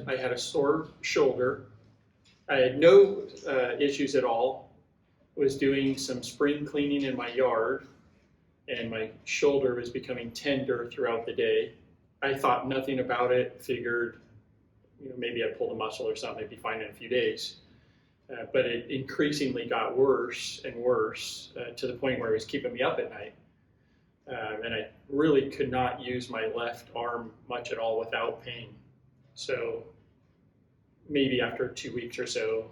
I had a sore shoulder. I had no issues at all. Was doing some spring cleaning in my yard, and my shoulder was becoming tender throughout the day. I thought nothing about it, figured maybe I pulled a muscle or something, I'd be fine in a few days. But it increasingly got worse and worse to the point where it was keeping me up at night. And I really could not use my left arm much at all without pain. So maybe after 2 weeks or so,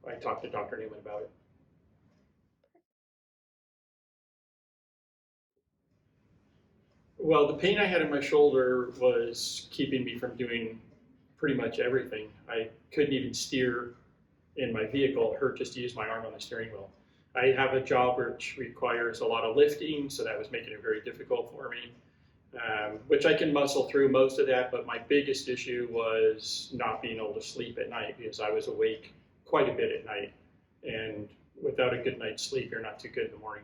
I talked to Dr. Newman about it. Well, the pain I had in my shoulder was keeping me from doing pretty much everything. I couldn't even steer in my vehicle. It hurt just to use my arm on the steering wheel. I have a job which requires a lot of lifting, so that was making it very difficult for me, which I can muscle through most of that, but my biggest issue was not being able to sleep at night because I was awake quite a bit at night, and without a good night's sleep, you're not too good in the morning.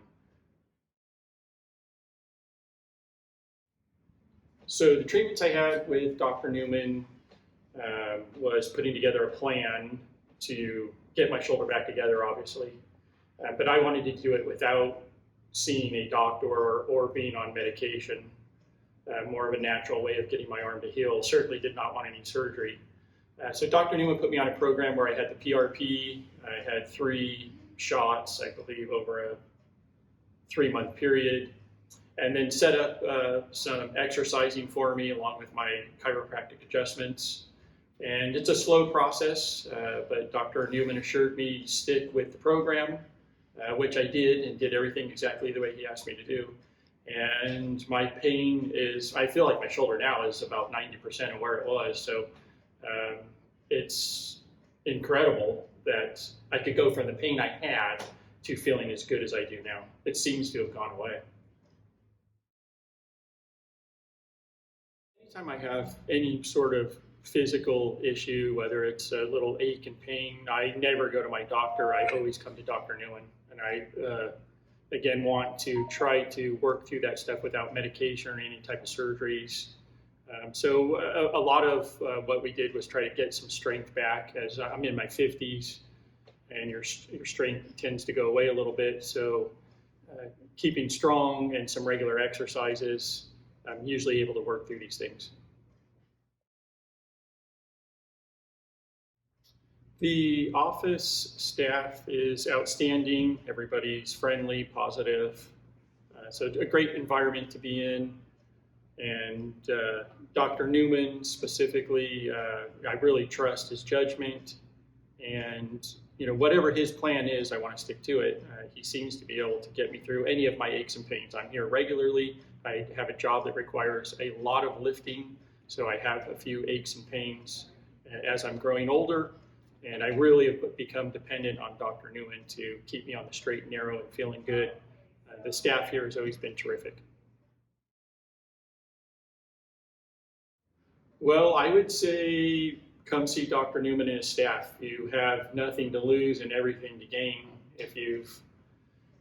So the treatments I had with Dr. Newman was putting together a plan to get my shoulder back together, obviously. But I wanted to do it without seeing a doctor or being on medication. More of a natural way of getting my arm to heal. Certainly did not want any surgery. So Dr. Newman put me on a program where I had the PRP. I had 3 shots, I believe, over a 3-month period, and then set up some exercising for me along with my chiropractic adjustments. And it's a slow process, but Dr. Newman assured me stick with the program, which I did, and did everything exactly the way he asked me to do. And my pain is, I feel like my shoulder now is about 90% of where it was. So it's incredible that I could go from the pain I had to feeling as good as I do now. It seems to have gone away. Anytime I have any sort of physical issue, whether it's a little ache and pain, I never go to my doctor. I always come to Dr. Newman. And I, again, want to try to work through that stuff without medication or any type of surgeries. So a lot of what we did was try to get some strength back, as I'm in my 50s, and your strength tends to go away a little bit. So keeping strong and some regular exercises, I'm usually able to work through these things. The office staff is outstanding. Everybody's friendly, positive. So a great environment to be in. And Dr. Newman specifically, I really trust his judgment. And whatever his plan is, I want to stick to it. He seems to be able to get me through any of my aches and pains. I'm here regularly. I have a job that requires a lot of lifting, so I have a few aches and pains as I'm growing older. And I really have become dependent on Dr. Newman to keep me on the straight and narrow and feeling good. The staff here has always been terrific. Well, I would say come see Dr. Newman and his staff. You have nothing to lose and everything to gain. If you've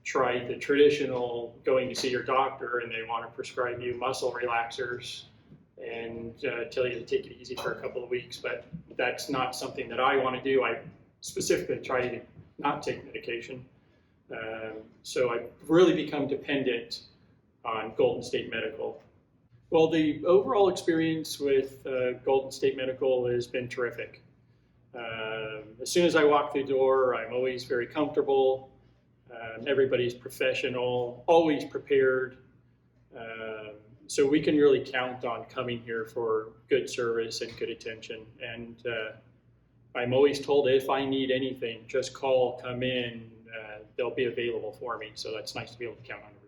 tried the traditional going to see your doctor and they want to prescribe you muscle relaxers and tell you to take it easy for a couple of weeks, but that's not something that I want to do. I specifically try to not take medication. So I've really become dependent on Golden State Medical. Well, the overall experience with Golden State Medical has been terrific. As soon as I walk through the door, I'm always very comfortable. Everybody's professional, always prepared. So we can really count on coming here for good service and good attention. And I'm always told if I need anything, just call, come in, they'll be available for me. So that's nice to be able to count on everybody.